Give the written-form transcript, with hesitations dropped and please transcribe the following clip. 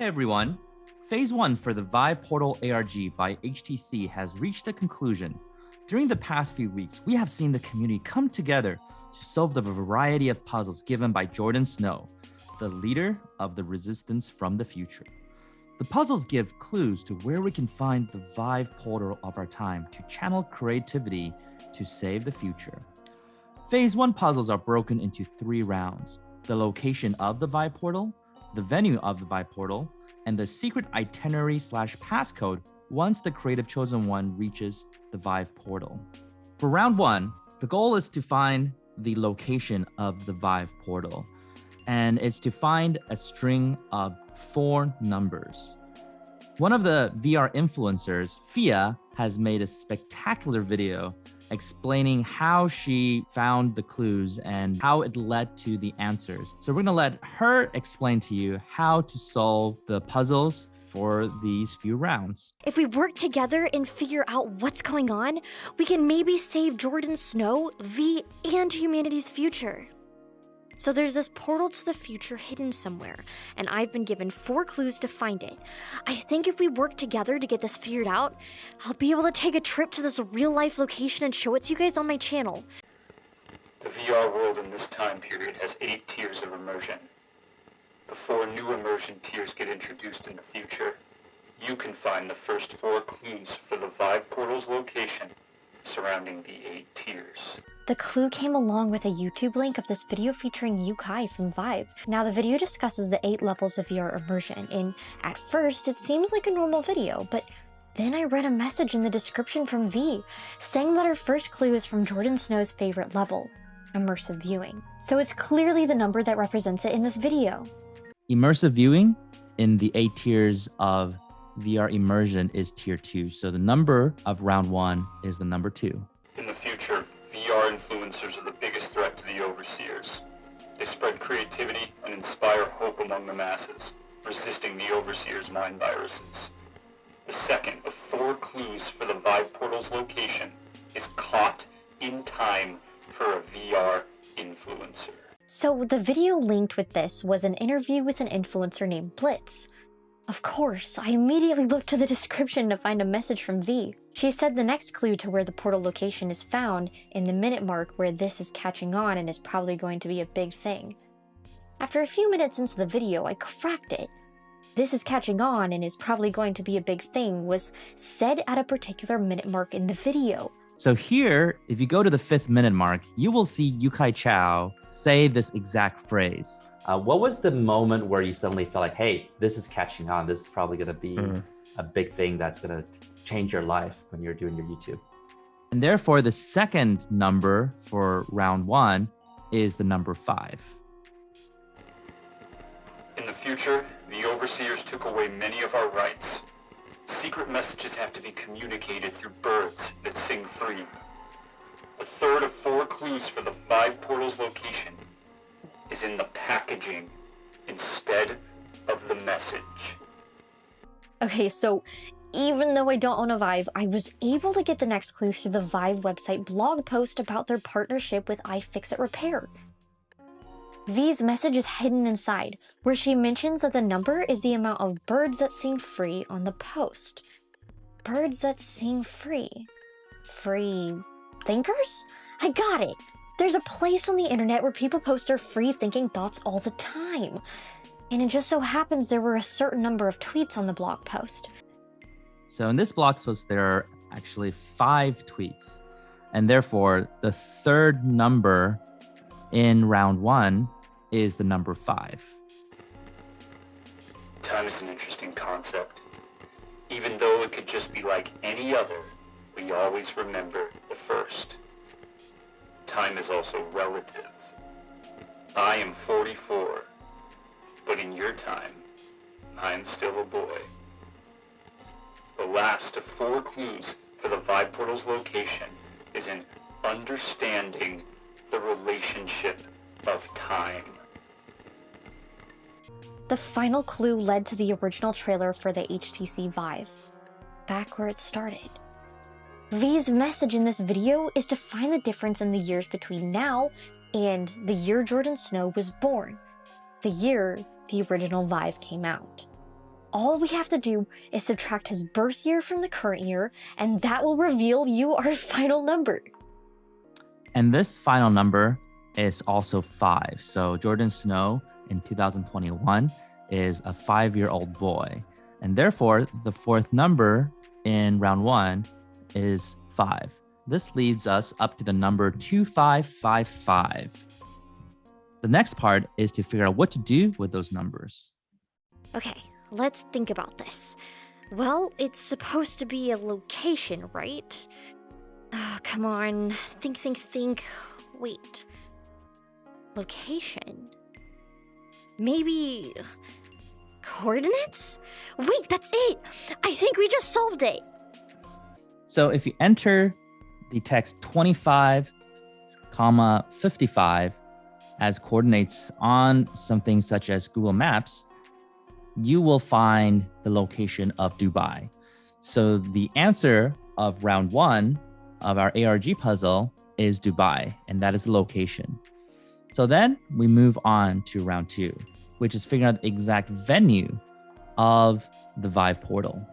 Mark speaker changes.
Speaker 1: Hey everyone, Phase 1 for the Vive Portal ARG by HTC has reached a conclusion. During the past few weeks, we have seen the community come together to solve the variety of puzzles given by Jordan Snow, the leader of the Resistance from the future. The puzzles give clues to where we can find the Vive portal of our time to channel creativity to save the future. Phase 1 puzzles are broken into 3 rounds: the location of the Vive portal, the venue of the Vive portal, and the secret itinerary/passcode once the creative chosen one reaches the Vive portal. For round 1, the goal is to find the location of the Vive portal, and it's to find a string of 4 numbers. One of the VR influencers, Fia, has made a spectacular video explaining how she found the clues and how it led to the answers. So we're gonna let her explain to you how to solve the puzzles for these few rounds.
Speaker 2: If we work together and figure out what's going on, we can maybe save Jordan Snow, V, and humanity's future. So there's this portal to the future hidden somewhere, and I've been given 4 clues to find it. I think if we work together to get this figured out, I'll be able to take a trip to this real-life location and show it to you guys on my channel.
Speaker 3: The VR world in this time period has 8 tiers of immersion. Before new immersion tiers get introduced in the future, you can find the first 4 clues for the Vive portal's location surrounding the 8 tiers.
Speaker 2: The clue came along with a YouTube link of this video featuring Yukai from Vive. Now the video discusses the 8 levels of VR immersion, and at first it seems like a normal video, but then I read a message in the description from V saying that our first clue is from Jordan Snow's favorite level, Immersive Viewing. So it's clearly the number that represents it in this video.
Speaker 1: Immersive viewing in the 8 tiers of VR immersion is tier 2. So the number of round 1 is the number 2.
Speaker 3: In the future, VR influencers are the biggest threat to the overseers. They spread creativity and inspire hope among the masses, resisting the overseers' mind viruses. The second of 4 clues for the Vive portal's location is caught in time for a VR influencer.
Speaker 2: So the video linked with this was an interview with an influencer named Blitz. Of course, I immediately looked to the description to find a message from V. She said the next clue to where the portal location is found in the minute mark where this is catching on and is probably going to be a big thing. After a few minutes into the video, I cracked it. This is catching on and is probably going to be a big thing was said at a particular minute mark in the video.
Speaker 1: So here, if you go to the 5th minute mark, you will see Yukai Chao say this exact phrase.
Speaker 4: What was the moment where you suddenly felt like, hey, this is catching on. This is probably going to be a big thing that's going to change your life when you're doing your YouTube.
Speaker 1: And therefore, the second number for round 1 is the number 5.
Speaker 3: In the future, the overseers took away many of our rights. Secret messages have to be communicated through birds that sing free. The third of 4 clues for the Vive portal's location is in the packaging instead of the message.
Speaker 2: Okay, so even though I don't own a Vive, I was able to get the next clue through the Vive website blog post about their partnership with iFixit Repair. V's message is hidden inside, where she mentions that the number is the amount of birds that sing free on the post. Birds that sing free. Free thinkers? I got it! There's a place on the internet where people post their free thinking thoughts all the time. And it just so happens there were a certain number of tweets on the blog post.
Speaker 1: So in this blog post, there are actually 5 tweets. And therefore, the third number in round 1 is the number 5.
Speaker 3: Time is an interesting concept. Even though it could just be like any other, we always remember the first. Time is also relative. I am 44, but in your time, I'm still a boy. The last of 4 clues for the Vive portal's location is in understanding the relationship of time.
Speaker 2: The final clue led to the original trailer for the HTC Vive, back where it started. V's message in this video is to find the difference in the years between now and the year Jordan Snow was born, the year the original Vive came out. all we have to do is subtract his birth year from the current year, and that will reveal you our final number.
Speaker 1: And this final number is also 5. So Jordan Snow in 2021 is a 5-year-old boy. And therefore, the fourth number in round 1 is 5. This leads us up to the number 2555. The next part is to figure out what to do with those numbers.
Speaker 2: Okay, let's think about this. Well, it's supposed to be a location, right? Oh, come on. Think. Wait. Location? Maybe coordinates? Wait, that's it! I think we just solved it!
Speaker 1: So if you enter the text 25, 55 as coordinates on something such as Google Maps, you will find the location of Dubai. So the answer of round 1 of our ARG puzzle is Dubai, and that is the location. So then we move on to round 2, which is figuring out the exact venue of the Vive portal.